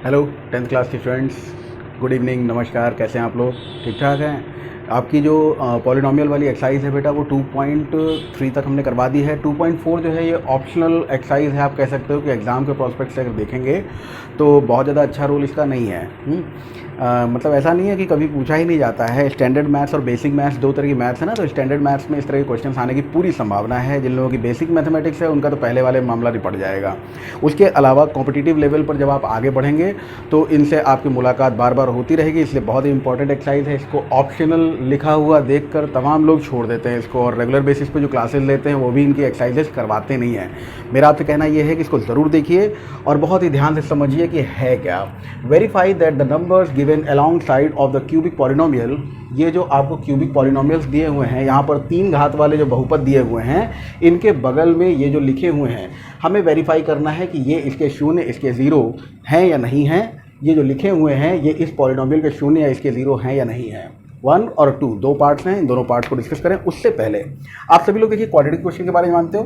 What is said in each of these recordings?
Hello 10th class के students, good evening, नमस्कार। कैसे हैं आप लोग? ठीक ठाक हैं? आपकी जो पॉलिनोमियल वाली एक्सरसाइज है बेटा, वो 2.3 तक हमने करवा दी है। 2.4 जो है ये ऑप्शनल एक्सरसाइज है। आप कह सकते हो कि एग्ज़ाम के प्रोस्पेक्ट से अगर देखेंगे तो बहुत ज़्यादा अच्छा रोल इसका नहीं है। मतलब ऐसा नहीं है कि कभी पूछा ही नहीं जाता है। स्टैंडर्ड मैथ्स और बेसिक मैथ्स दो तरह की मैथ्स है ना, तो स्टैंडर्ड मैथ्स में इस तरह के क्वेश्चन आने की पूरी संभावना है। जिन लोगों की बेसिक मैथमेटिक्स है उनका तो पहले वाले मामला निपट जाएगा। उसके अलावा कॉम्पिटिटिव लेवल पर जब आप आगे बढ़ेंगे तो इनसे आपकी मुलाकात बार बार होती रहेगी, इसलिए बहुत ही इंपॉर्टेंट एक्सरसाइज है। इसको ऑप्शनल लिखा हुआ देखकर तमाम लोग छोड़ देते हैं इसको, और रेगुलर बेसिस पे जो क्लासेस लेते हैं वो भी इनकी एक्सरसाइजेस करवाते नहीं हैं। मेरा आपसे कहना यह है कि इसको ज़रूर देखिए और बहुत ही ध्यान से समझिए कि है क्या। Verify that the numbers given along side of the cubic polynomial, ये जो आपको क्यूबिक पॉलिनोमियल्स दिए हुए हैं, यहाँ पर 3 घात वाले जो बहुपद दिए हुए हैं, इनके बगल में ये जो लिखे हुए हैं, हमें वेरीफाई करना है कि ये इसके शून्य इसके ज़ीरो हैं या नहीं हैं। ये जो लिखे हुए हैं ये इस पॉलिनोमियल के शून्य या इसके ज़ीरो हैं या नहीं हैं। 1 और 2 दो पार्ट्स हैं, इन दोनों पार्ट्स को डिस्कस करें। उससे पहले आप सभी लोग देखिए क्वाड्रेटिक क्वेश्चन के बारे में जानते हो।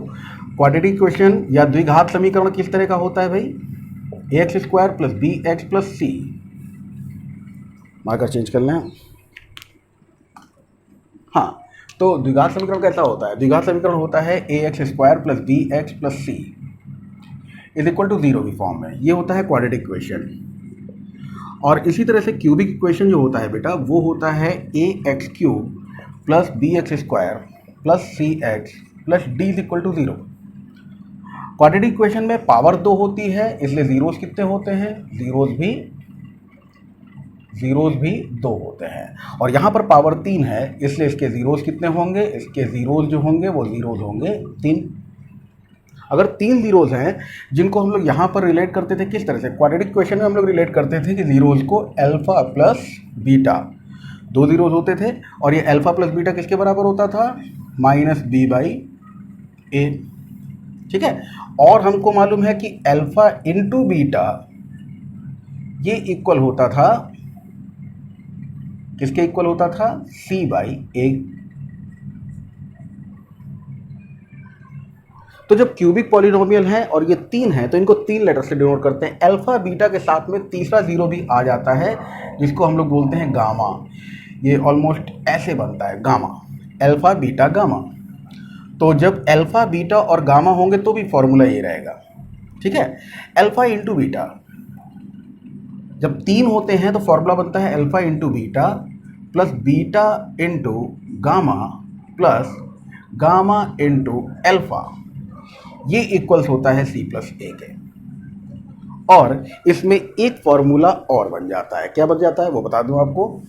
क्वाड्रेटिक क्वेश्चन या द्विघात समीकरण किस तरह का होता है भाई? ax² + bx + c। Marker change कर लें। हाँ, तो द्विघात समीकरण कैसा होता है? द्विघात समीकरण होता है ax² + bx + c = 0 की फॉर्म में। ये होता है क्वाड्रेटिक इक्वेशन। और इसी तरह से क्यूबिक इक्वेशन जो होता है बेटा, वो होता है ax³ + bx² + cx + d = 0। Quadratic equation में पावर 2 होती है, इसलिए जीरोस कितने होते हैं? जीरोस भी 2 होते हैं। और यहाँ पर पावर 3 है, इसलिए इसके जीरोस कितने होंगे? इसके जीरोस जो होंगे वो जीरोस होंगे 3। अगर 3 जीरोस हैं जिनको हम लोग यहाँ पर रिलेट करते थे किस तरह से? क्वाड्रेटिक क्वेश्चन में हम लोग रिलेट करते थे कि जीरोस को अल्फा प्लस बीटा, 2 जीरोस होते थे और ये अल्फा प्लस बीटा किसके बराबर होता था? -b/a। ठीक है। और हमको मालूम है कि अल्फा इंटू बीटा ये इक्वल होता था, किसके इक्वल होता था? c/a। तो जब क्यूबिक पॉलिनोमियल है और ये 3 है तो इनको 3 लेटर से डिनोट करते हैं। अल्फा बीटा के साथ में तीसरा जीरो भी आ जाता है, जिसको हम लोग बोलते हैं गामा। ये ऑलमोस्ट ऐसे बनता है, गामा, अल्फा बीटा गामा। तो जब अल्फा बीटा और गामा होंगे तो भी फॉर्मूला ये रहेगा। ठीक है। अल्फा इंटू बीटा जब 3 होते हैं तो फॉर्मूला बनता है alpha into beta plus beta into gamma plus gamma into alpha. ये इक्वल्स होता है c+a के। और इसमें एक फॉर्मूला और बन जाता है। क्या बन जाता है वो बता दूं आपको।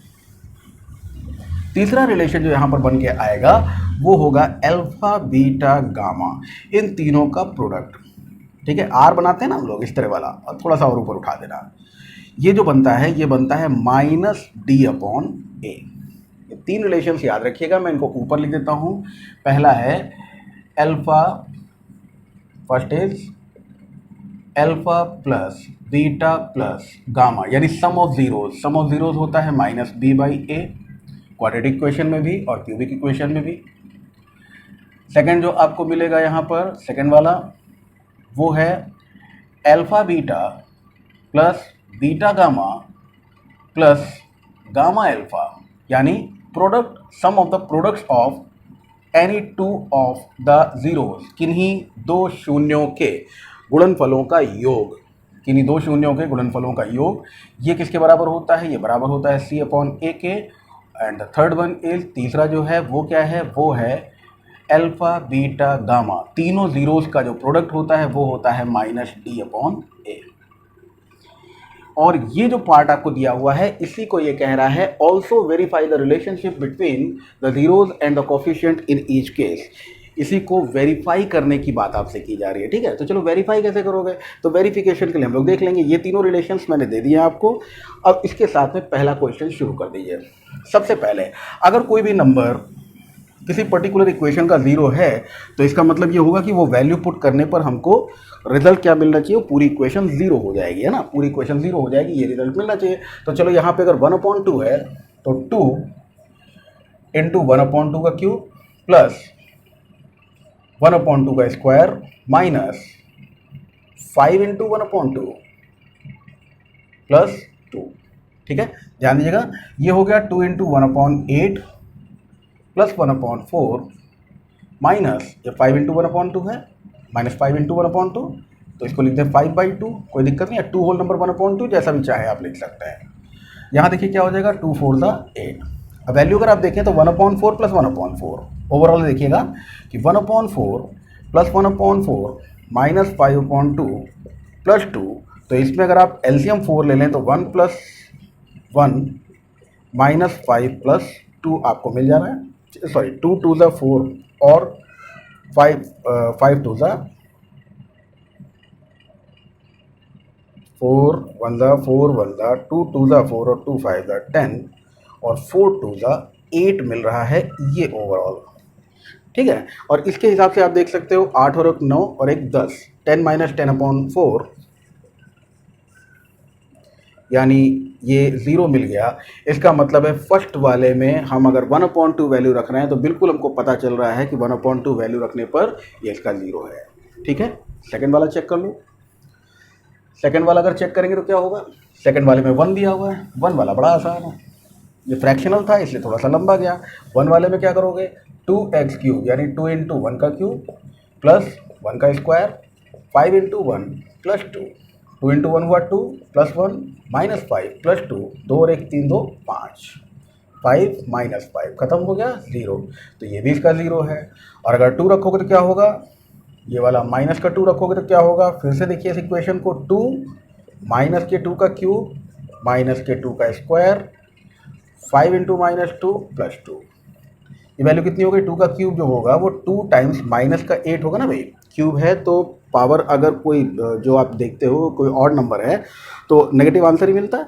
तीसरा रिलेशन जो यहां पर बन के आएगा वो होगा अल्फा बीटा गामा, इन तीनों का प्रोडक्ट। ठीक है। आर बनाते हैं ना हम लोग इस तरह वाला, और थोड़ा सा और ऊपर उठा देना। ये जो बनता है ये बनता है -d/a। ये 3 रिलेशंस याद रखिएगा, मैं इनको ऊपर लिख देता हूं। पहला है alpha, first is alpha plus beta plus gamma, यानी sum of zeros. Sum of zeros होता है -b/a, क्वाड्रेटिक इक्वेशन में भी और क्यूबिक इक्वेशन में भी। सेकंड जो आपको मिलेगा यहाँ पर, सेकंड वाला, वो है alpha beta plus beta gamma plus gamma alpha, यानी product, sum of the products of any 2 of the zeros, किन्हीं 2 शून्यों के गुणनफलों का योग। किन्हीं 2 शून्यों के गुणनफलों का योग। ये किसके बराबर होता है? ये बराबर होता है c/a के। And the third one is, तीसरा जो है वो क्या है? वो है अल्फा बीटा गामा। तीनों जीरोस का जो प्रोडक्ट होता है वो होता है -d/a। और ये जो पार्ट आपको दिया हुआ है इसी को ये कह रहा है also verify the relationship between the zeros and the coefficient in each case. इसी को वेरीफाई करने की बात आपसे की जा रही है। ठीक है। तो चलो वेरीफाई कैसे करोगे? तो वेरिफिकेशन के लिए हम लोग देख लेंगे। ये तीनों रिलेशंस मैंने दे दिए आपको। अब इसके साथ में पहला क्वेश्चन शुरू कर दीजिए। सबसे पहले, अगर कोई भी नंबर किसी पर्टिकुलर इक्वेशन का 0 है तो इसका मतलब ये होगा कि वो वैल्यू पुट करने पर हमको रिजल्ट क्या मिलना चाहिए? पूरी इक्वेशन 0 हो जाएगी, है ना। पूरी इक्वेशन 0 हो जाएगी, ये रिजल्ट मिलना चाहिए। तो चलो यहाँ पे अगर 1/2 है तो 2 × 1/2 का क्यूब प्लस 1/2 का स्क्वायर माइनस 5 × 1/2 प्लस 2। ठीक है, ध्यान दीजिएगा, ये हो गया 2 इंटू 1/8 प्लस 1/4 माइनस ये 5 इंटू 1/2 है, माइनस 5 इंटू 1/2, तो इसको लिखते हैं 5/2, कोई दिक्कत नहीं है, 2 होल नंबर 1/2 जैसा भी चाहे आप लिख सकते हैं। यहाँ देखिए क्या हो जाएगा, 2 4 8। अब वैल्यू अगर आप देखें तो 1/4 प्लस 1/4 ओवरऑल देखिएगा कि 1/4 प्लस 1/4 माइनस 5/2 प्लस 2, तो इसमें अगर आप एलसीएम 4 ले लें तो 1 प्लस 1 माइनस 5 प्लस 2 आपको मिल जा रहा है, सॉरी 2 2 4 और 5 5 2 4 1 4 1 2 2 4 और 2 5 10 और 4 2 8 मिल रहा है ये ओवरऑल। ठीक है, और इसके हिसाब से आप देख सकते हो 8 और 1 9 और 1 10, 10 माइनस 10/4 यानी ये 0 मिल गया। इसका मतलब है फर्स्ट वाले में हम अगर 1/2 वैल्यू रख रहे हैं तो बिल्कुल हमको पता चल रहा है कि 1/2 वैल्यू रखने पर ये इसका 0 है। ठीक है, सेकंड वाला चेक कर लो। सेकंड वाला अगर चेक करेंगे तो क्या होगा, सेकंड वाले में 1 दिया हुआ है, 1 वाला बड़ा आसान है, ये फ्रैक्शनल था इसलिए थोड़ा सा लंबा गया। 1 वाले में क्या करोगे, 2x³ यानी 2 इंटू 1 का क्यूब प्लस 1 का स्क्वायर 5 इंटू 1 प्लस 2, 2 इंटू 1 हुआ 2 प्लस 1 माइनस 5 प्लस 2, 2 और 1 3 2 5, 5 माइनस 5 खत्म हो गया 0, तो ये भी इसका 0 है। और अगर 2 रखोगे तो क्या होगा, ये वाला माइनस का 2 रखोगे तो क्या होगा, फिर से देखिए इस इक्वेशन को, 2 माइनस के 2 का क्यूब माइनस के 2 का स्क्वायर 5 इंटू माइनस 2 प्लस 2, ये वैल्यू कितनी हो गई, 2 का क्यूब जो होगा वो 2 टाइम्स माइनस का 8 होगा ना भाई, क्यूब है तो पावर अगर कोई जो आप देखते हो कोई ऑड नंबर है तो नेगेटिव आंसर ही मिलता है,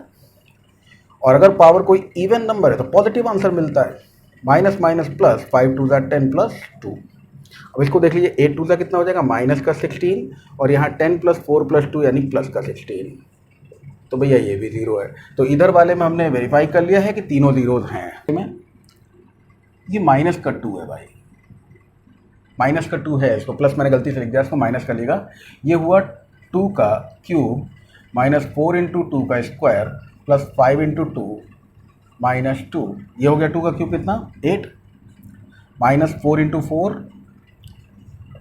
और अगर पावर कोई इवन नंबर है तो पॉजिटिव आंसर मिलता है। Minus minus plus 5 2 10 plus 2। अब इसको देख लीजिए, 8 2 कितना हो जाएगा, माइनस का 16 और यहाँ 10 प्लस 4 प्लस 2 यानी प्लस का 16, तो भैया ये भी 0 है। तो इधर वाले में हमने वेरीफाई कर लिया है कि तीनों जीरोज हैं। ये माइनस का 2 है भाई, माइनस का 2 है, इसको प्लस मैंने गलती से लिख दिया, इसको माइनस कर लेगा। ये हुआ 2 का क्यूब माइनस 4 इंटू 2 का स्क्वायर प्लस 5 इंटू 2 माइनस 2, ये हो गया 2 का क्यूब कितना 8 माइनस 4 इंटू 4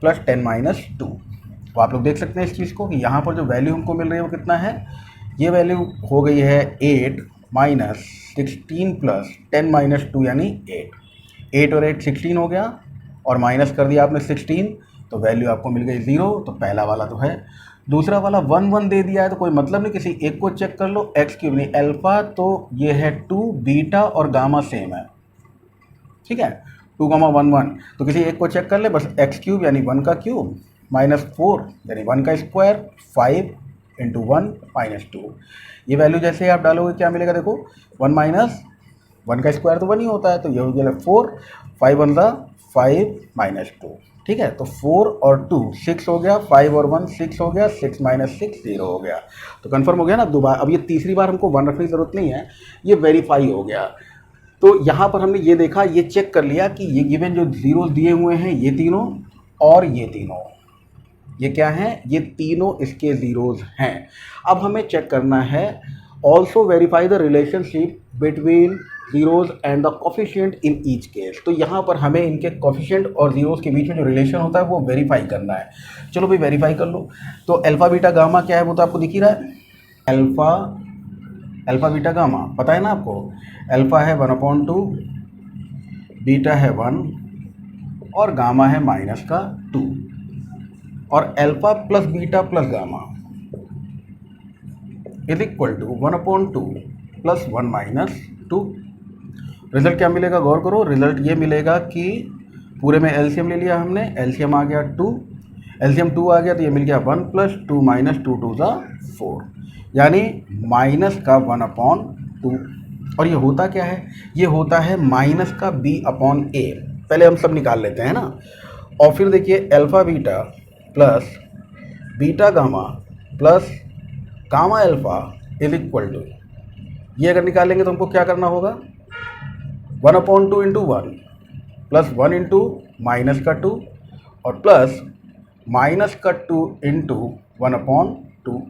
प्लस 10 माइनस 2। तो आप लोग देख सकते हैं इस चीज़ को कि यहाँ पर जो वैल्यू हमको मिल रही है वो कितना है, ये वैल्यू हो गई है 8 माइनस 16 प्लस 10 माइनस 2 यानी 8 और 8 16 हो गया, और माइनस कर दिया आपने 16 तो वैल्यू आपको मिल गई 0। तो पहला वाला तो है। दूसरा वाला 1 1 दे दिया है तो कोई मतलब नहीं, किसी एक को चेक कर लो, x³ नहीं अल्फा, तो ये है 2, बीटा और गामा सेम है। ठीक है, 2 1 1, तो किसी एक को चेक कर ले बस, x³ यानी 1 का क्यूब माइनस 4 यानी 1 का स्क्वायर 5 इंटू 1 माइनस 2, ये वैल्यू जैसे आप डालोगे क्या मिलेगा, देखो 1 माइनस 1 का स्क्वायर तो 1 ही होता है, तो ये हो गया 4, 5 1 5 माइनस 2। ठीक है, तो 4 और 2 6 हो गया, 5 और 1 6 हो गया, 6 माइनस 6 0 हो गया। तो कंफर्म हो गया ना दोबारा। अब ये तीसरी बार हमको 1 रखने की ज़रूरत नहीं है, ये वेरीफाई हो गया। तो यहाँ पर हमने ये देखा, ये चेक कर लिया कि ये गिवन जो जीरोस दिए हुए हैं ये तीनों और ये तीनों, ये क्या हैं, ये तीनों इसके जीरोस हैं। अब हमें चेक करना है, also verify the relationship between zeros and the coefficient in each case. तो यहाँ पर हमें इनके कोफिशिएंट और जीरोस के बीच में जो रिलेशन होता है वो वेरीफाई करना है। चलो भाई वेरीफाई कर लो। तो अल्फा बीटा गामा क्या है वो तो आपको दिख ही रहा है, अल्फा बीटा गामा पता है ना आपको। अल्फा है 1/2, बीटा है 1 और गामा है माइनस का 2, और alpha plus beta plus gamma is equal to 1/2 plus 1 minus 2। Result क्या मिलेगा, गौर करो, रिजल्ट ये मिलेगा कि पूरे में एलसीएम ले लिया हमने, एलसीएम आ गया 2, एलसीएम 2 आ गया तो ये मिल गया 1 प्लस 2 माइनस 2 2 4, यानी माइनस का 1/2। और ये होता क्या है, ये होता है माइनस का b/a। पहले हम सब निकाल लेते हैं ना, और फिर देखिए alpha beta plus beta gamma plus gamma alpha is equal to, ये अगर निकालेंगे तो हमको क्या करना होगा, 1/2 इंटू 1 प्लस 1 इंटू माइनस का 2 और प्लस माइनस का 2 इंटू 1/2,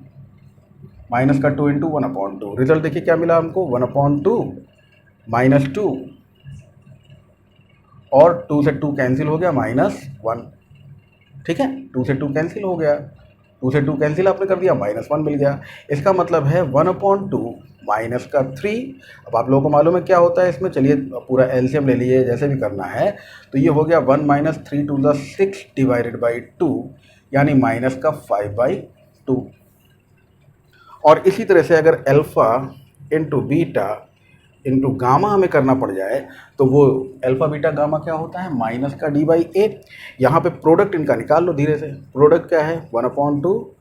माइनस का 2 इंटू 1/2। रिजल्ट देखिए क्या मिला हमको, 1/2 -2, और 2 से 2 कैंसिल हो गया, -1। ठीक है, 2 से 2 कैंसिल हो गया, 2 से 2 कैंसिल आपने कर दिया, -1 मिल गया। इसका मतलब है 1/2 माइनस का 3। अब आप लोगों को मालूम है क्या होता है इसमें, चलिए पूरा एलसीएम ले लीजिए, जैसे भी करना है। तो ये हो गया 1 - 3 to the 6 डिवाइडेड बाई 2, यानी माइनस का 5/2। और इसी तरह से अगर alpha into beta into gamma हमें करना पड़ जाए तो वो अल्फ़ा बीटा गामा क्या होता है, माइनस का d/a। यहाँ पे प्रोडक्ट इनका निकाल लो धीरे से। प्रोडक्ट क्या है, 1/2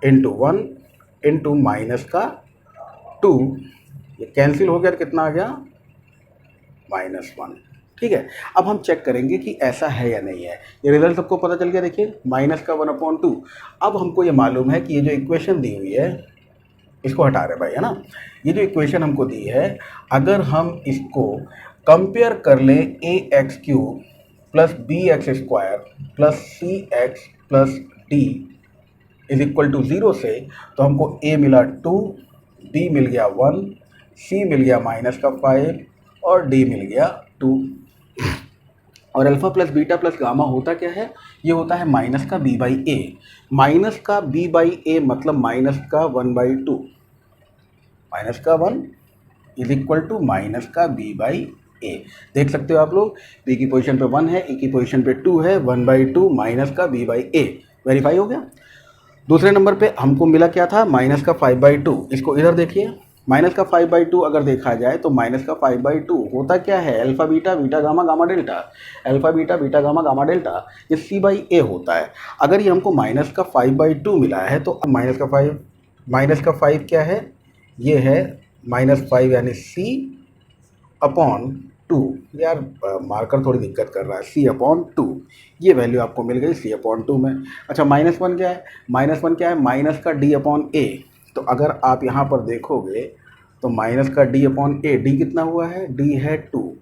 इंटू 1 इंटू माइनस का 2, ये कैंसिल हो गया तो कितना आ गया, -1। ठीक है, अब हम चेक करेंगे कि ऐसा है या नहीं है। ये रिजल्ट सबको पता चल गया, देखिए माइनस का 1/2। अब हमको ये मालूम है कि ये जो इक्वेशन दी हुई है, इसको हटा रहे भाई, है ना। ये जो इक्वेशन हमको दी है, अगर हम इसको कंपेयर कर लें ax³ plus bx² plus cx plus d is equal to 0 से, तो हमको a मिला 2, b मिल गया 1, c मिल गया -5 और d मिल गया 2। और alpha plus beta plus gamma होता क्या है, ये होता है माइनस का b/a। माइनस का b/a मतलब माइनस का 1/2, माइनस का 1 इज इक्वल टू माइनस का b/a। देख सकते हो आप लोग, b की पोजीशन पे 1 है, e की पोजीशन पे 2 है, 1/2 माइनस का b/a वेरीफाई हो गया। दूसरे नंबर पे हमको मिला क्या था, माइनस का 5/2। इसको इधर देखिए, माइनस का 5/2 अगर देखा जाए तो माइनस का 5/2 होता क्या है, alpha beta beta gamma gamma delta, alpha beta beta gamma gamma delta, ये c/a होता है। अगर ये हमको माइनस का 5/2 मिला है तो माइनस का 5 क्या है, ये है -5 यानी c/2। यार मार्कर थोड़ी दिक्कत कर रहा है, c/2 ये वैल्यू आपको मिल गई c/2 में। अच्छा -1 क्या है, -1 क्या है, माइनस का d/a। तो अगर आप यहाँ पर देखोगे तो माइनस का d/a, d कितना हुआ है, d है 2,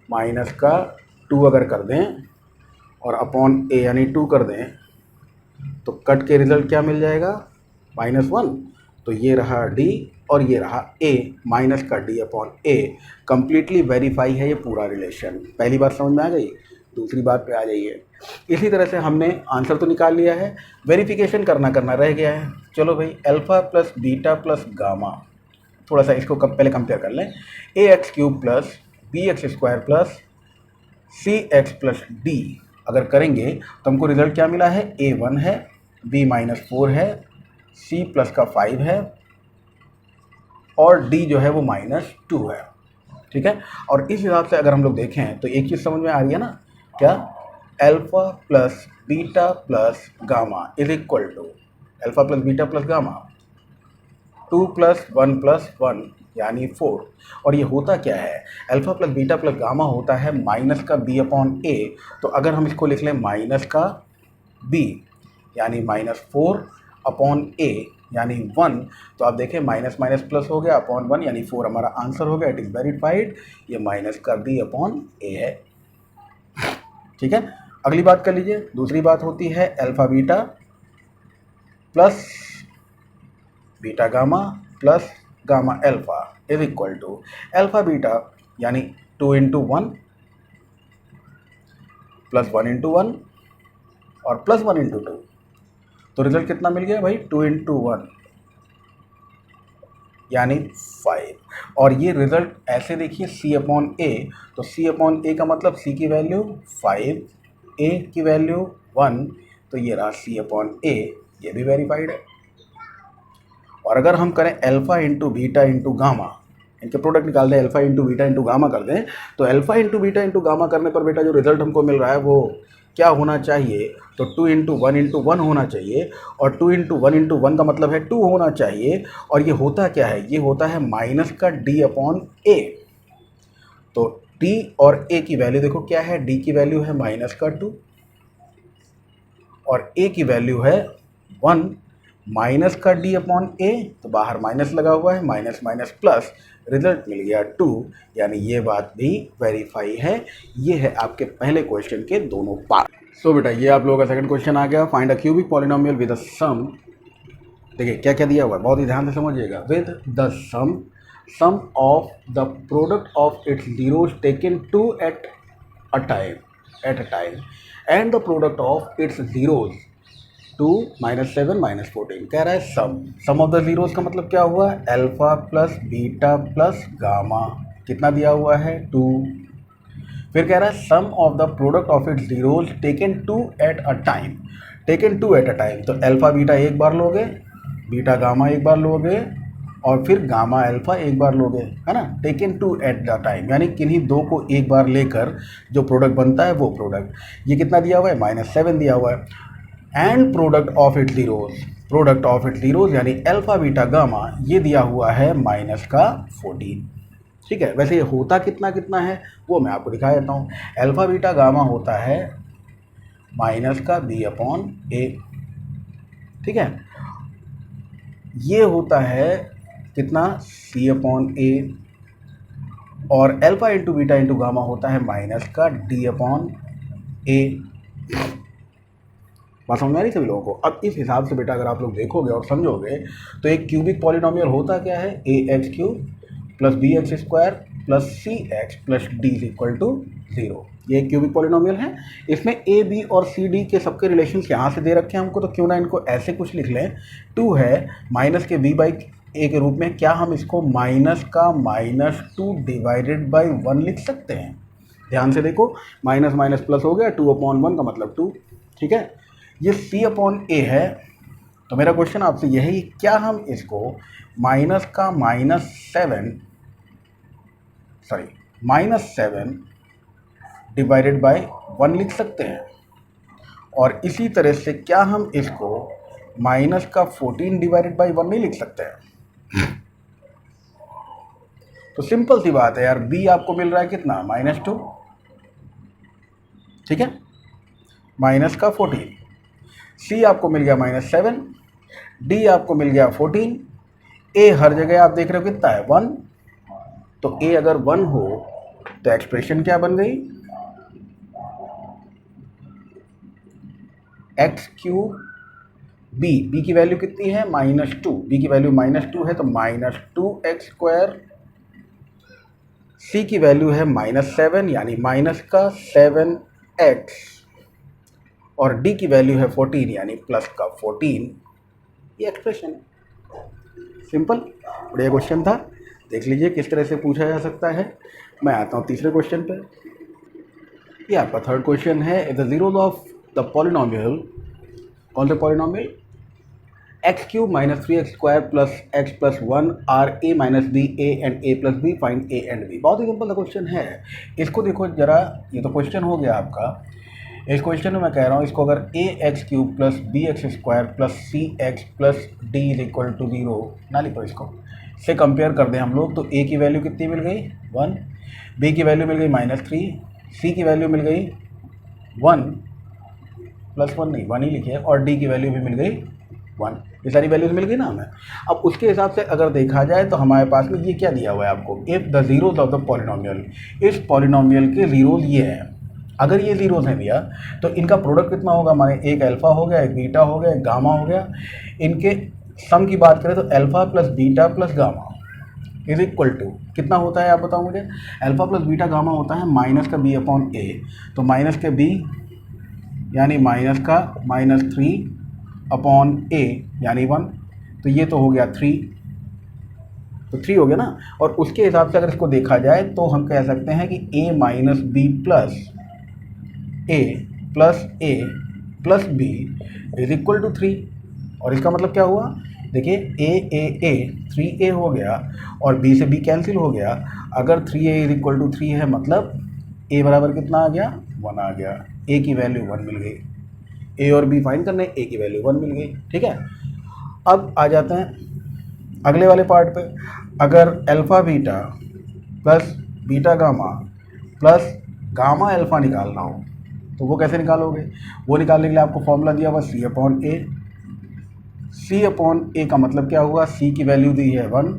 माइनस का 2 अगर कर दें और अपॉन a यानी 2 कर दें तो कट के रिजल्ट क्या मिल जाएगा, -1। तो ये रहा d और ये रहा a, माइनस का d/a। कंप्लीटली वेरीफाई है ये पूरा रिलेशन। पहली बात समझ में आ गई, दूसरी बात पे आ जाइए। इसी तरह से हमने आंसर तो निकाल लिया है, वेरिफिकेशन करना रह गया है। चलो भाई, alpha plus beta plus gamma, थोड़ा सा इसको पहले कंपेयर कर लें। ax³ plus bx² plus cx plus d अगर करेंगे तो हमको रिजल्ट क्या मिला है, a1 है, b -4 है, c प्लस का 5 है और d जो है वो -2 है। ठीक है, और इस हिसाब से अगर हम लोग देखें तो एक चीज़ समझ में आ रही है ना, क्या, alpha plus beta plus gamma is equal to alpha plus beta plus gamma 2 + 1 + 1 यानी 4। और ये होता क्या है, alpha plus beta plus gamma होता है माइनस का b/a। तो अगर हम इसको लिख लें माइनस का b यानी -4/a यानी 1, तो आप देखें माइनस माइनस प्लस हो गया, अपॉन 1 यानी 4 हमारा आंसर हो गया। इट इज़ वेरीफाइड, ये माइनस का b/a है। ठीक है, अगली बात कर लीजिए। दूसरी बात होती है alpha beta plus beta gamma plus gamma alpha is equal to alpha beta यानी 2 × 1 प्लस 1 × 1 और प्लस 1 × 2। तो रिजल्ट कितना मिल गया भाई, 2 × 1 यानी 5। और ये रिजल्ट ऐसे देखिए c/a, तो c/a का मतलब c की वैल्यू 5, a की वैल्यू 1, तो ये रहा c/a, ये भी वेरीफाइड है। और अगर हम करें alpha into beta into gamma, इनके प्रोडक्ट निकाल दें, alpha into beta into gamma कर दें, तो alpha into beta into gamma करने पर बेटा जो रिजल्ट हमको मिल रहा है वो क्या होना चाहिए, तो 2 × 1 × 1 होना चाहिए। और 2 × 1 × 1 का मतलब है 2 होना चाहिए। और ये होता क्या है, ये होता है माइनस का d/a। तो d और a की वैल्यू देखो क्या है, d की वैल्यू है -2 और a की वैल्यू है 1, माइनस का d/a, तो बाहर माइनस लगा हुआ है, माइनस माइनस प्लस, रिजल्ट मिल गया 2, यानी ये बात भी वेरीफाई है। ये है आपके पहले क्वेश्चन के दोनों पार्ट। सो बेटा ये आप लोगों का सेकंड क्वेश्चन आ गया, find a cubic polynomial with a sum देखिए क्या क्या दिया हुआ है, बहुत ही ध्यान से समझिएगा। With the sum of the product of its zeros taken two at a time and the product of its zeros 2 -7 -14। कह रहा है सम ऑफ द जीरोज का मतलब क्या हुआ, alpha plus beta plus gamma, कितना दिया हुआ है 2। फिर कह रहा है sum of the product of its zeros taken two at a time, taken two at a time, तो अल्फा बीटा एक बार लोगे, बीटा गामा एक बार लोगे, और फिर गामा अल्फा एक बार लोगे, है ना। Taken two at the time यानी किन्हीं दो को एक बार लेकर जो प्रोडक्ट बनता है वो प्रोडक्ट, ये कितना दिया हुआ है -7 दिया हुआ है। And product of its zeros यानी अल्फा बीटा गामा, ये दिया हुआ है -14। ठीक है, वैसे ये होता कितना कितना है वो मैं आपको दिखा देता हूँ। अल्फा बीटा गामा होता है -b/a, ठीक है। ये होता है कितना c/a, और alpha into beta into gamma होता है -d/a। बात समझ में आ रही सभी लोगों को। अब इस हिसाब से बेटा अगर आप लोग देखोगे और समझोगे तो एक क्यूबिक पॉलिनोमियल होता क्या है, ax³ + bx² + cx + d = 0। ये एक क्यूबिक पॉलिनोमियल है। इसमें a b और c d के सबके रिलेशंस यहाँ से दे रखे हैं हमको, तो क्यों ना इनको ऐसे कुछ लिख लें। 2 है माइनस के b/a के रूप में, क्या हम इसको माइनस का -2 डिवाइडेड बाई 1 लिख सकते हैं। ध्यान से देखो, माइनस माइनस प्लस हो गया, 2/1 का मतलब 2, ठीक है। ये c/a है। तो मेरा क्वेश्चन आपसे यह है, क्या हम इसको माइनस का -7 डिवाइडेड बाय 1 लिख सकते हैं। और इसी तरह से क्या हम इसको माइनस का 14 डिवाइडेड बाय 1 नहीं लिख सकते हैं। तो सिंपल सी बात है यार, b आपको मिल रहा है कितना -2, ठीक है, माइनस का 14, c आपको मिल गया -7, d आपको मिल गया 14, a हर जगह आप देख रहे हो कितना है 1, तो a अगर 1 हो तो एक्सप्रेशन क्या बन गई, x³ b की वैल्यू कितनी है -2, b की वैल्यू -2 है तो -2x², c की वैल्यू है -7 यानी -7x, और d की वैल्यू है 14 यानी +14। ये एक्सप्रेशन है, सिंपल बढ़िया क्वेश्चन था। देख लीजिए किस तरह से पूछा जा सकता है। मैं आता हूँ तीसरे क्वेश्चन पे। ये आपका थर्ड क्वेश्चन है। If the zeros of the polynomial, कौन से polynomial, x³ - 3x² + x + 1 are a - b a and a + b, find a and b। बहुत ही सिंपल सा क्वेश्चन है। इसको देखो जरा, ये तो क्वेश्चन हो गया आपका। इस क्वेश्चन में मैं कह रहा हूँ इसको अगर ax³ + bx² + cx + d = 0 ना लिखो, इसको से कंपेयर कर दें हम लोग, तो a की वैल्यू कितनी मिल गई 1, b की वैल्यू मिल गई -3, c की वैल्यू मिल गई 1 + 1 नहीं 1 ही लिखिए, और d की वैल्यू भी मिल गई 1। ये सारी वैल्यूज मिल गई ना हमें। अब उसके हिसाब से अगर देखा जाए तो हमारे पास में ये क्या दिया हुआ है आपको, if the zeros of the polynomial, इस पॉलिनोमियल के जीरोज ये हैं। अगर ये जीरोज हैं भैया तो इनका प्रोडक्ट कितना होगा, माने एक अल्फा हो गया, एक बीटा हो गया, एक गामा हो गया। इनके सम की बात करें तो alpha plus beta plus gamma is equal to कितना होता है, आप बताओ मुझे। अल्फा प्लस बीटा गामा होता है माइनस का b/a, तो माइनस के b यानी माइनस का -3/a यानी 1, तो ये तो हो गया 3, तो 3 हो गया ना। और उसके हिसाब से अगर इसको देखा जाए तो हम कह सकते हैं कि a - b + b is equal to 3। और इसका मतलब क्या हुआ, देखिए a 3a हो गया और b से b कैंसिल हो गया। अगर 3a इज इक्वल टू 3 है मतलब a बराबर कितना आ गया 1 आ गया, a की वैल्यू 1 मिल गई। a और b फाइंड करने, a की वैल्यू 1 मिल गई, ठीक है। अब आ जाते हैं अगले वाले पार्ट पे। अगर alpha beta plus beta gamma plus gamma alpha निकालना हो तो वो कैसे निकालोगे, वो निकालने के लिए आपको फॉर्मूला दिया हुआ c/a। c/a का मतलब क्या हुआ, c की वैल्यू दी है 1,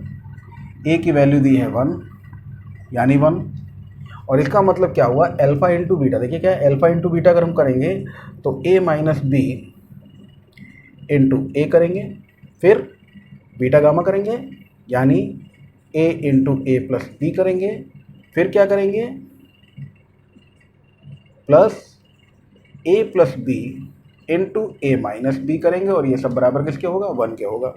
a की वैल्यू दी है 1 यानी 1, और इसका मतलब क्या हुआ अल्फा इंटू बीटा। देखिए क्या है, अल्फा इंटू बीटा अगर हम करेंगे तो a - b इंटू a करेंगे, फिर बीटा गामा करेंगे, यानी ए इंटू ए प्लस बी करेंगे, फिर क्या करेंगे प्लस ए प्लस बी इंटू ए माइनस बी करेंगे, और ये सब बराबर किसके होगा, 1 के होगा।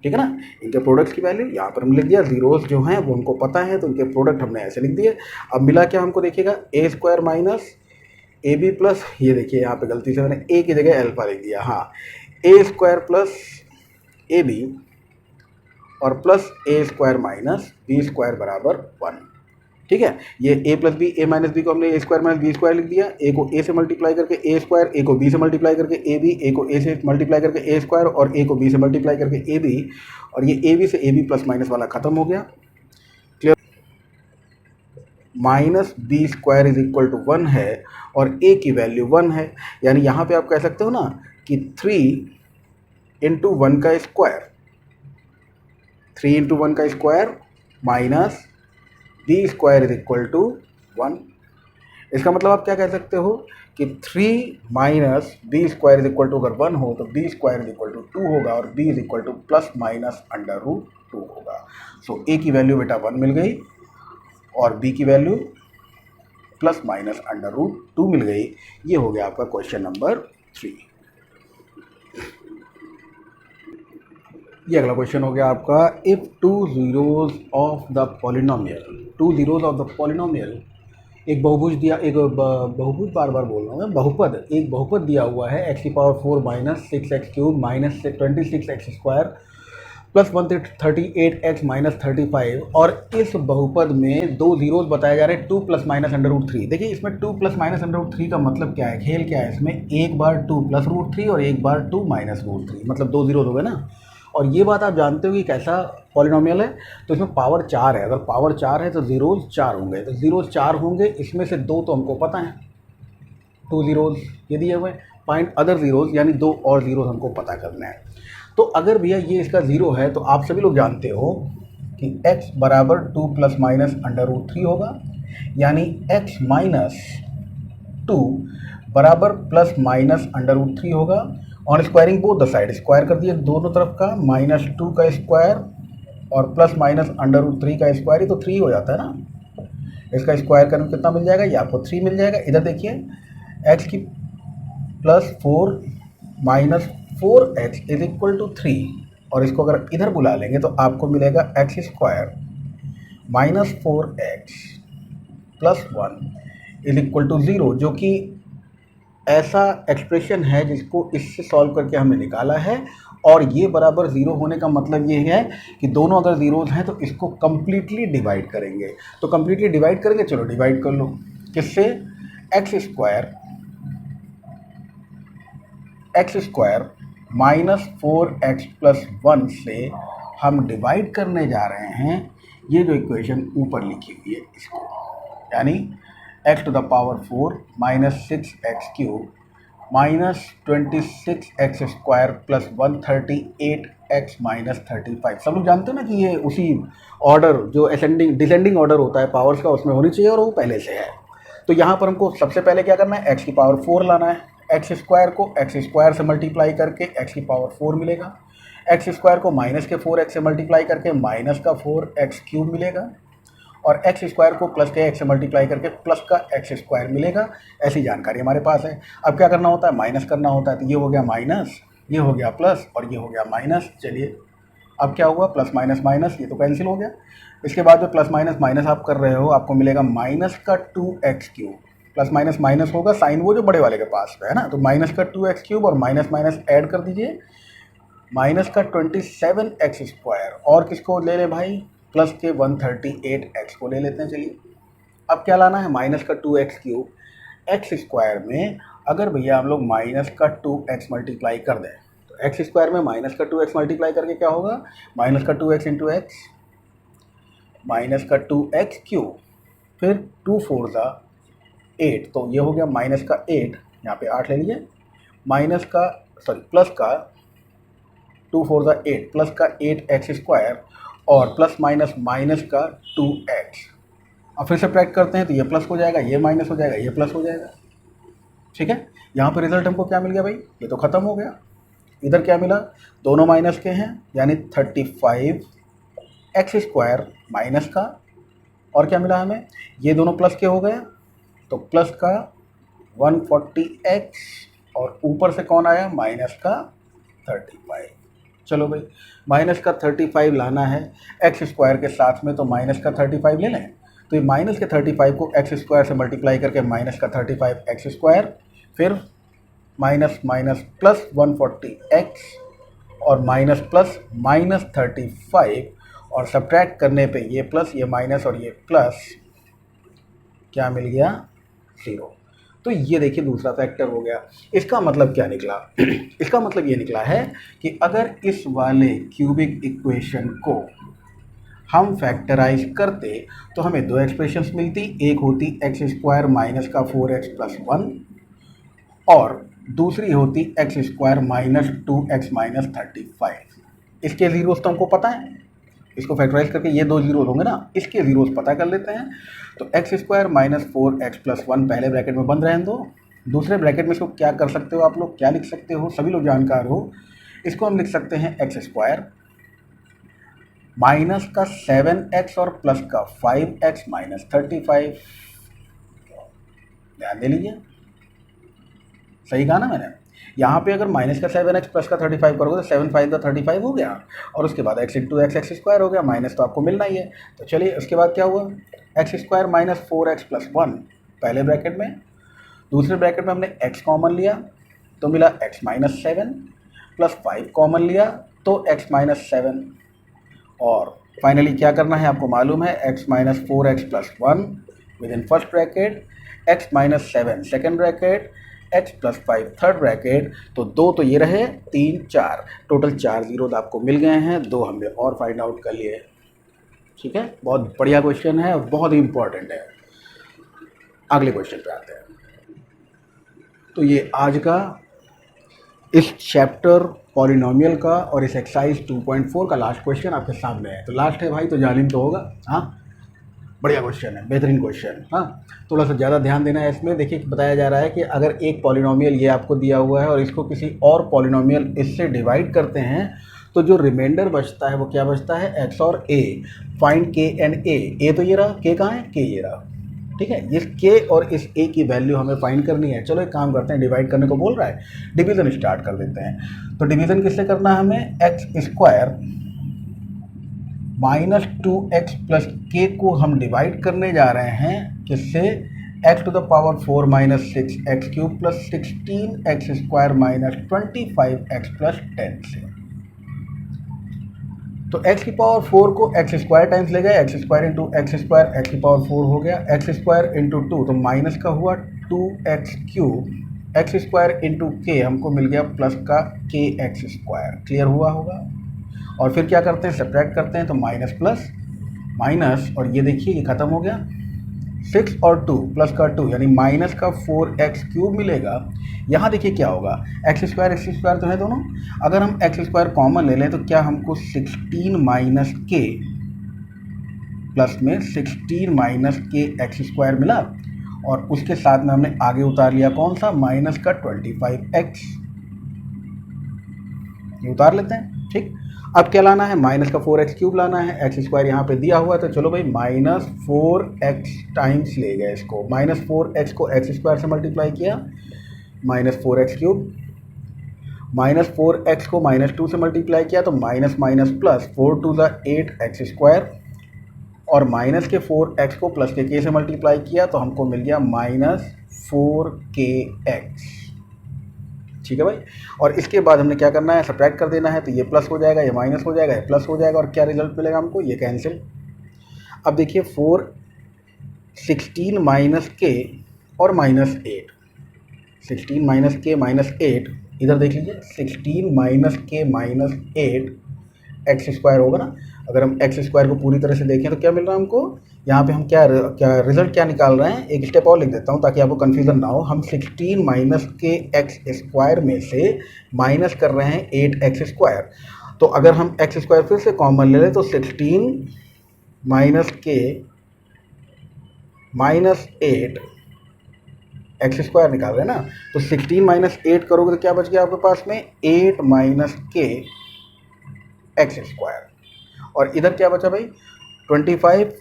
ठीक है ना। इनके प्रोडक्ट्स की वैल्यू यहाँ पर हम लिख दिया, जीरोस जो हैं वो हमको पता है तो इनके प्रोडक्ट हमने ऐसे लिख दिए। अब मिला क्या हमको देखिएगा, a square minus a b plus, ये देखिए यहाँ पे गलती से मैंने ए की जगह अल्फा लिख दिया, हाँ, ए स्क्वायर प्लस ए बी और प्लस ए स्क्वायर माइनस बी स्क्वायर बराबर 1। ठीक है, ये ए प्लस बी, ए माइनस बी को हमने ए स्क्वायर माइनस बी स्क्वायर लिख दिया, ए को ए से मल्टीप्लाई करके ए स्क्वायर, ए को बी से मल्टीप्लाई करके ए बी, ए को ए से मल्टीप्लाई करके ए स्क्वायर और ए को बी से मल्टीप्लाई करके ए बी, और ये ए बी से ए बी प्लस माइनस वाला खत्म हो गया। Clear. Minus B square is equal to 1 है और ए की वैल्यू 1 है, यानी यहाँ पे आप कह सकते हो ना कि 3 इंटू 1 का स्क्वायर, 3 इंटू 1 का square minus B square is equal to 1। इसका मतलब आप क्या कह सकते हो कि 3 minus B square is equal to अगर 1 हो तो B square is equal to 2 होगा और B is equal to plus minus under root 2 होगा। सो ए की वैल्यू बेटा 1 मिल गई और बी की value plus minus under root 2 मिल गई। ये हो गया आपका क्वेश्चन नंबर 3। ये अगला क्वेश्चन हो गया आपका, if two zeros of the polynomial, एक बहुभुज दिया, एक बहुभुज बार बार बोल रहा हूँ मैं, बहुपद, एक बहुपद दिया हुआ है x की power 4 minus 6x cube minus 26x square plus 138x minus 35, और इस बहुपद में दो जीरोज बताए जा रहे हैं 2 प्लस माइनस अंडर रूट 3। देखिए इसमें 2 प्लस माइनस अंडर रूट 3 का मतलब क्या है, खेल क्या है इसमें, एक बार 2 प्लस रूट 3 और एक बार 2 माइनस रूट 3, मतलब दो जीरोज हो गए ना। और ये बात आप जानते हो कि कैसा पॉलिनोमियल है, तो इसमें पावर 4 है, अगर पावर 4 है तो जीरोज 4 होंगे, तो जीरोज 4 होंगे, इसमें से दो तो हमको पता है, 2 जीरोज ये दिए हुए, फाइंड अदर जीरोज, यानी दो और जीरोज हमको पता करना है। तो अगर भैया ये इसका ज़ीरो है तो आप सभी लोग जानते हो कि x बराबर 2 प्लस माइनस अंडर रूट 3 होगा, यानी x माइनस 2 बराबर प्लस माइनस अंडर रूट 3 होगा। On squaring both the side, square कर दिए दोनों तरफ का, -2 का स्क्वायर और प्लस माइनस अंडर रूट 3 का स्क्वायर, ही तो 3 हो जाता है ना। इसका स्क्वायर करने कितना मिल जाएगा, ये आपको 3 मिल जाएगा। इधर देखिए x की plus 4 minus 4x is equal to 3, और इसको अगर इधर बुला लेंगे तो आपको मिलेगा x square minus 4x plus 1 is equal to 0, जो कि ऐसा एक्सप्रेशन है जिसको इससे सॉल्व करके हमने निकाला है। और ये बराबर 0 होने का मतलब ये है कि दोनों अगर जीरोज हैं तो इसको कम्प्लीटली डिवाइड करेंगे। तो कम्प्लीटली डिवाइड करेंगे, चलो डिवाइड कर लो, किससे, x square minus 4x plus 1 से हम डिवाइड करने जा रहे हैं ये जो इक्वेशन ऊपर लिखी हुई है इसको, यानी x to the power 4 minus 6x cube minus 26x square plus 138x minus 35। सब लोग जानते हैं ना कि ये उसी ऑर्डर जो असेंडिंग डिसेंडिंग ऑर्डर होता है पावर्स का, उसमें होनी चाहिए और वो पहले से है। तो यहाँ पर हमको सबसे पहले क्या करना है, x की पावर 4 लाना है, एक्स स्क्वायर को एक्स स्क्वायर से मल्टीप्लाई करके x की पावर 4 मिलेगा, एक्स स्क्वायर को माइनस के 4x से मल्टीप्लाई करके माइनस का 4x क्यूब मिलेगा, और एक्स स्क्वायर को प्लस के एक्स से मल्टीप्लाई करके प्लस का एक्स स्क्वायर मिलेगा। ऐसी जानकारी हमारे पास है। अब क्या करना होता है, माइनस करना होता है, तो ये हो गया माइनस, ये हो गया प्लस और ये हो गया माइनस। चलिए अब क्या हुआ, प्लस माइनस माइनस, ये तो कैंसिल हो गया। इसके बाद में प्लस माइनस माइनस आप कर रहे हो, आपको मिलेगा माइनस का 2x cube, plus minus minus होगा, साइन वो जो बड़े वाले के पास है ना, तो माइनस का 2x क्यूब और माइनस माइनस ऐड कर दीजिए, माइनस का 27x स्क्वायर, और किसको ले ले भाई, प्लस के 138x को ले लेते हैं। चलिए अब क्या लाना है, माइनस का 2x क्यूब, एक्स स्क्वायर में अगर भैया हम लोग माइनस का 2x मल्टीप्लाई कर दें तो एक्स स्क्वायर में माइनस का 2x मल्टीप्लाई करके क्या होगा, माइनस का 2x इंटू एक्स, माइनस का 2x क्यूब, फिर 2 4 ज़ा 8, तो ये हो गया माइनस का 8, यहाँ पे 8 ले लीजिए, माइनस का प्लस का 2 4 ज़ा 8 प्लस का 8x स्क्वायर और प्लस माइनस माइनस का 2x। अब फिर सब्ट्रैक्ट करते हैं तो ये प्लस हो जाएगा, ये माइनस हो जाएगा, ये प्लस हो जाएगा। ठीक है, यहाँ पर रिजल्ट हमको क्या मिल गया भाई, ये तो ख़त्म हो गया। इधर क्या मिला, दोनों माइनस के हैं, यानी 35x² माइनस का, और क्या मिला हमें, ये दोनों प्लस के हो गए, तो प्लस का 140x, और ऊपर से कौन आया, माइनस का 35। चलो भाई, माइनस का 35 लाना है x² के साथ में, तो माइनस का 35 ले लें। तो ये माइनस के 35 को x² से मल्टीप्लाई करके माइनस का 35x², फिर माइनस माइनस प्लस 140x, और माइनस प्लस माइनस 35, और सब्ट्रैक्ट करने पे ये प्लस, ये माइनस और ये प्लस, क्या मिल गया, 0। तो ये देखिए दूसरा फैक्टर हो गया। इसका मतलब क्या निकला इसका मतलब ये निकला है कि अगर इस वाले क्यूबिक इक्वेशन को हम फैक्टराइज करते तो हमें दो एक्सप्रेशंस मिलती, एक होती x² माइनस का 4x प्लस 1, और दूसरी होती x² माइनस 2x माइनस 35। इसके ज़ीरोस तो हमको पता है, इसको फैक्टराइज करके ये दो जीरो होंगे ना, इसके ज़ीरोस पता कर लेते हैं। तो x² माइनस 4x प्लस 1 पहले ब्रैकेट में बंद रहने दो, दूसरे ब्रैकेट में इसको क्या कर सकते हो आप लोग, क्या लिख सकते हो, सभी लोग जानकार हो, इसको हम लिख सकते हैं x² माइनस का 7x और प्लस का 5x माइनस 35। ध्यान दे लीजिए, सही कहा ना मैंने। यहाँ पे अगर माइनस का 7x प्लस का 35 करोगे तो 7 5 का 35 हो गया, और उसके बाद x इंटू एक्स x² हो गया, माइनस तो आपको मिलना ही है। तो चलिए उसके बाद क्या हुआ, x² माइनस 4x प्लस 1 पहले ब्रैकेट में, दूसरे ब्रैकेट में हमने x कॉमन लिया तो मिला x माइनस 7, प्लस 5 कॉमन लिया तो x माइनस 7, और फाइनली क्या करना है आपको मालूम है, x minus 4x plus 1 with in first bracket, x minus 7 second bracket, x plus 5 third bracket. तो दो तो ये रहे, 3 4, टोटल 4 जीरो आपको मिल गए हैं, 2 हमने और फाइंड आउट कर लिए। ठीक है, बहुत बढ़िया क्वेश्चन है, बहुत ही इंपॉर्टेंट है। अगले क्वेश्चन पे आते हैं। तो ये आज का इस चैप्टर पॉलिनोमियल का और इस एक्सरसाइज 2.4 का लास्ट क्वेश्चन आपके सामने है। तो लास्ट है भाई, तो जालिम तो होगा। हाँ, बढ़िया क्वेश्चन है, बेहतरीन क्वेश्चन। हाँ, थोड़ा सा ज़्यादा ध्यान देना है इसमें। देखिए बताया जा रहा है कि अगर एक पॉलिनोमियल ये आपको दिया हुआ है और इसको किसी और पॉलिनोमियल इससे डिवाइड करते हैं तो जो रिमाइंडर बचता है वो क्या बचता है, x और a। Find k and a तो ये रहा, k कहाँ है, k ये रहा। ठीक है, इस k और इस a की वैल्यू हमें फाइंड करनी है। चलो एक काम करते हैं, डिवाइड करने को बोल रहा है, डिवीज़न स्टार्ट कर देते हैं। तो डिवीज़न किससे करना है हमें, x² minus 2x plus k को हम डिवाइड करने जा रहे हैं किससे, x to the power 4 minus 6x³ plus 16x² minus 25x plus 10 से। तो x की पावर 4 को x² टाइम्स ले गए, x² इंटू x² x की पावर 4 हो गया, x² इंटू 2 तो माइनस का हुआ 2x³ x² इंटू k हमको मिल गया प्लस का kx²। क्लियर हुआ होगा। और फिर क्या करते हैं, सब्ट्रैक्ट करते हैं, तो माइनस प्लस माइनस, और ये देखिए ये खत्म हो गया, 6 और 2 प्लस का 2 यानी माइनस का 4x³ मिलेगा। यहाँ देखिए क्या होगा, x² तो है दोनों, अगर हम x² कॉमन ले लें तो क्या हमको 16 माइनस k प्लस में 16 माइनस k x² मिला, और उसके साथ में हमने आगे उतार लिया कौन सा, माइनस का 25x, ये उतार लेते हैं। ठीक, अब क्या लाना है, माइनस का 4x³ लाना है, x² यहाँ पे दिया हुआ है, तो चलो भाई माइनस 4x टाइम्स ले गए इसको, माइनस 4x को x² से मल्टीप्लाई किया, माइनस 4x³, माइनस 4x को माइनस 2 से मल्टीप्लाई किया तो minus minus plus, 4 to the 8x², और माइनस के 4x को प्लस के k से मल्टीप्लाई किया तो हमको मिल गया माइनस 4kx। ठीक है भाई, और इसके बाद हमने क्या करना है, सब्ट्रैक्ट कर देना है, तो ये प्लस हो जाएगा, ये माइनस हो जाएगा, ये प्लस हो जाएगा, और क्या रिजल्ट मिलेगा हमको, ये कैंसिल। अब देखिए 16 माइनस k और माइनस 8, 16 माइनस k माइनस 8, इधर देख लीजिए 16 माइनस k माइनस 8 x² होगा ना। अगर हम x² को पूरी तरह से देखें तो क्या मिल रहा है हमको, यहाँ पे हम क्या रिजल्ट क्या निकाल रहे हैं, एक स्टेप और लिख देता हूँ ताकि आपको कन्फ्यूज़न ना हो। हम 16 माइनस k x² में से माइनस कर रहे हैं 8x²। तो अगर हम x² फिर से कॉमन ले लें तो 16 minus k minus 8 x square निकाल रहे हैं ना, तो 16 माइनस 8 करोगे तो क्या बच गया आपके पास में 8 माइनस के एक्स स्क्वायर। और इधर क्या बचा भाई 25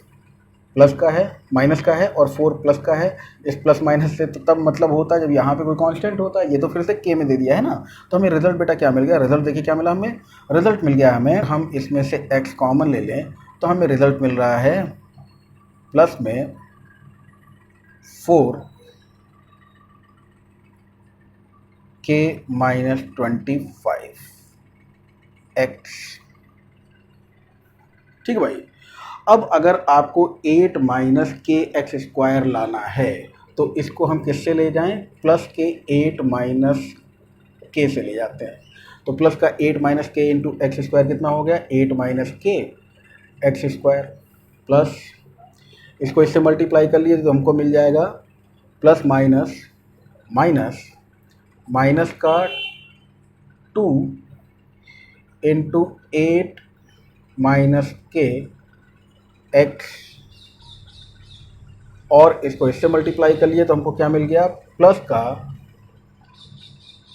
प्लस का है माइनस का है और 4 प्लस का है। इस प्लस माइनस से तो तब मतलब होता है जब यहाँ पे कोई कांस्टेंट होता है, ये तो फिर से के में दे दिया है ना। तो हमें रिजल्ट बेटा क्या मिल गया, रिजल्ट देखिए क्या मिला हमें, रिजल्ट मिल गया हमें, हम इसमें से x कॉमन ले लें तो हमें रिजल्ट मिल रहा है प्लस में 4 के माइनस 25 एक्स। ठीक है भाई। अब अगर आपको 8 माइनस के एक्स स्क्वायर लाना है तो इसको हम किससे ले जाएं, प्लस के 8 माइनस के से ले जाते हैं। तो प्लस का 8 minus K into x square कितना हो गया 8 माइनस के एक्स स्क्वायर, प्लस इसको इससे मल्टीप्लाई कर लिए तो हमको मिल जाएगा प्लस माइनस माइनस माइनस का 2 इंटू 8 माइनस के एक्स, और इसको इससे मल्टीप्लाई कर लिए तो हमको क्या मिल गया प्लस का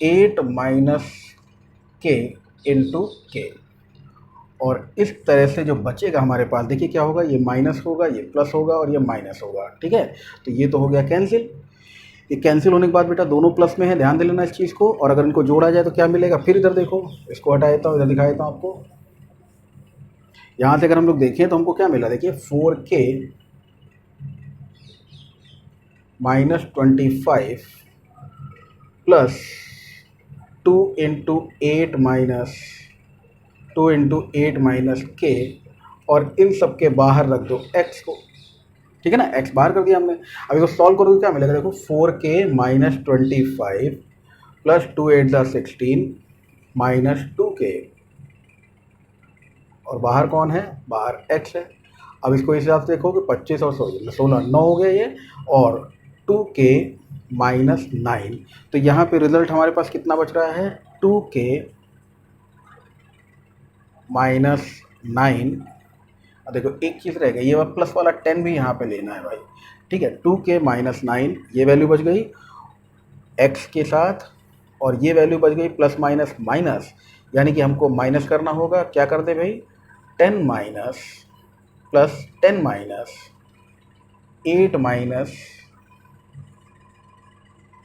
8 माइनस के इंटू के। और इस तरह से जो बचेगा हमारे पास देखिए क्या होगा, ये माइनस होगा, ये प्लस होगा और ये माइनस होगा। ठीक है, तो ये तो हो गया कैंसिल। ये कैंसिल होने के बाद बेटा दोनों प्लस में है, ध्यान दे लेना इस चीज़ को। और अगर इनको जोड़ा जाए तो क्या मिलेगा, फिर इधर देखो, इसको हटा देता हूँ, इधर दिखा देता हूँ आपको। यहाँ से अगर हम लोग देखें तो हमको क्या मिला, देखिए 4k minus 25 plus 2 into 8 minus के, और इन सब के बाहर रख दो x को। ठीक है ना, x बाहर कर दिया हमने। अब इसको सॉल्व करोगे क्या मिलेगा, देखो 4k माइनस 25 प्लस 2 8 ज़ा 16 माइनस 2k, और बाहर कौन है, बाहर x है। अब इसको इस हिसाब से देखो कि 25 और 16 9 हो गए ये, और 2k माइनस 9। तो यहाँ पे रिजल्ट हमारे पास कितना बच रहा है 2k माइनस 9। अब देखो एक चीज़ रह गई, ये प्लस वाला 10 भी यहाँ पे लेना है भाई। ठीक है, 2k माइनस 9 ये वैल्यू बच गई x के साथ, और ये वैल्यू बच गई प्लस माइनस माइनस, यानी कि हमको माइनस करना होगा। क्या कर दे भाई 10 minus plus 10 minus 8 minus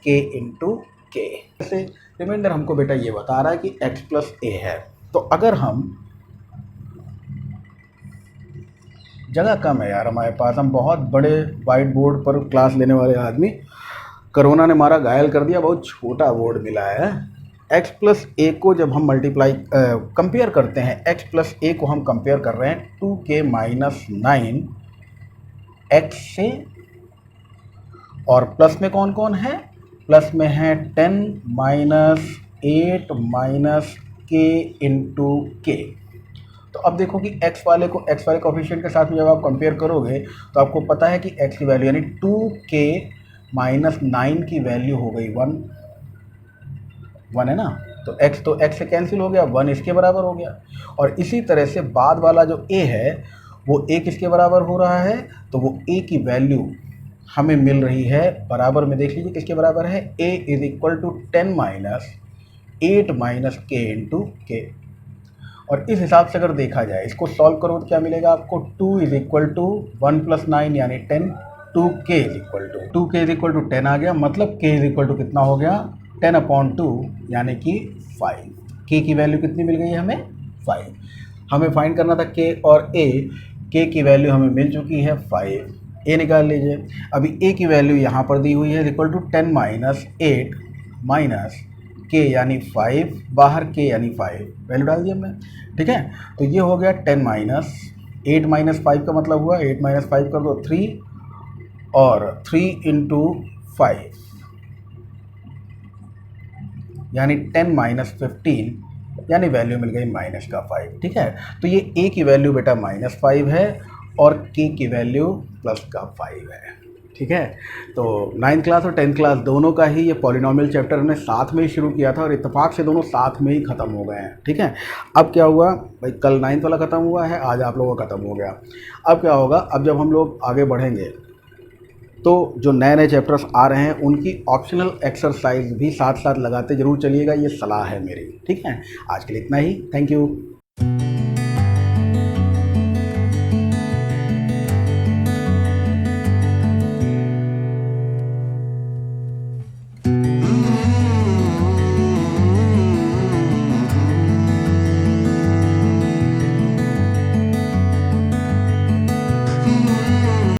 K into के। ऐसे रिमाइंडर हमको बेटा ये बता रहा है कि x प्लस ए है। तो अगर हम, जगह कम है यार हमारे पास, हम बहुत बड़े वाइट बोर्ड पर क्लास लेने वाले आदमी, कोरोना ने हमारा घायल कर दिया, बहुत छोटा बोर्ड मिला है। x प्लस ए को जब हम मल्टीप्लाई कंपेयर करते हैं, x प्लस ए को हम कंपेयर कर रहे हैं 2k माइनस 9 x से, और प्लस में कौन कौन है, प्लस में है 10 माइनस 8 माइनस के इंटू के। तो अब देखो कि x वाले कोफिशिएंट के साथ में जब आप कंपेयर करोगे तो आपको पता है कि x की वैल्यू यानी 2k माइनस 9 की वैल्यू हो गई 1 है ना। तो x से कैंसिल हो गया, 1 इसके बराबर हो गया। और इसी तरह से बाद वाला जो a है वो a किसके बराबर हो रहा है, तो वो a की वैल्यू हमें मिल रही है बराबर में, देख लीजिए किसके बराबर है, a is equal to 10 minus 8 minus K into K. और इस हिसाब से अगर देखा जाए, इसको सॉल्व करो तो क्या मिलेगा आपको, 2 इज इक्वल टू 1 प्लस 9 यानी 10, 2k इज इक्वल टू 10 आ गया, मतलब k इज इक्वल टू कितना हो गया 10/2 यानी कि 5। k की वैल्यू कितनी मिल गई है हमें 5। हमें फाइंड करना था k और a, k की वैल्यू हमें मिल चुकी है 5, a निकाल लीजिए। अभी a की वैल्यू यहाँ पर दी हुई है equal to 10 minus 8 minus k यानी 5, बाहर k यानी 5 वैल्यू डाल दी हमने। ठीक है, तो ये हो गया 10 माइनस 8 माइनस 5 का मतलब हुआ 8 माइनस 5 कर दो 3, और 3 इंटू 5 यानी 10 माइनस 15 यानी वैल्यू मिल गई माइनस का 5। ठीक है, तो ये a की वैल्यू बेटा माइनस 5 है और k की वैल्यू प्लस का 5 है। ठीक है, तो 9th क्लास और 10th क्लास दोनों का ही ये पॉलिनोमियल चैप्टर हमने साथ में ही शुरू किया था और इत्तेफाक से दोनों साथ में ही ख़त्म हो गए हैं। ठीक है, अब क्या हुआ भाई, कल 9th वाला ख़त्म हुआ है, आज आप लोगों का ख़त्म हो गया। अब क्या होगा, अब जब हम लोग आगे बढ़ेंगे तो जो नए नए चैप्टर्स आ रहे हैं उनकी ऑप्शनल एक्सरसाइज भी साथ साथ लगाते ज़रूर चलिएगा, ये सलाह है मेरी। ठीक है, आज के लिए इतना ही। Thank you.